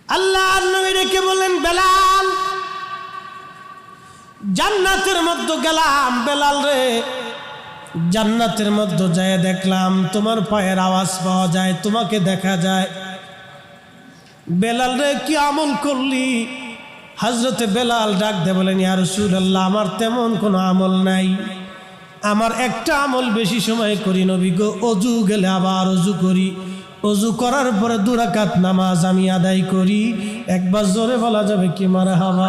আল্লাহর নবী ডেকে বললেন, বেলাল, জান্নাতের মধ্যে গেলাম। বেলাল রে, জান্নাতের মধ্যে যায় দেখলাম তোমার পায়ের আওয়াজ পাওয়া যায়, তোমাকে দেখা যায়। বেলাল রে, কি আমল করলি? হযরতে বেলাল ডাক দিয়ে বলেন, ইয়া রাসূলুল্লাহ, আমার তেমন কোনো আমল নাই। আমার একটা আমল বেশি সময় করি নবী গো, অজু গেলে আবার অজু করি। অজু করার পরে 2 রাকাত নামাজ আমি আদায় করি। একবার জোরে বলা যাবে কি মারহাবা?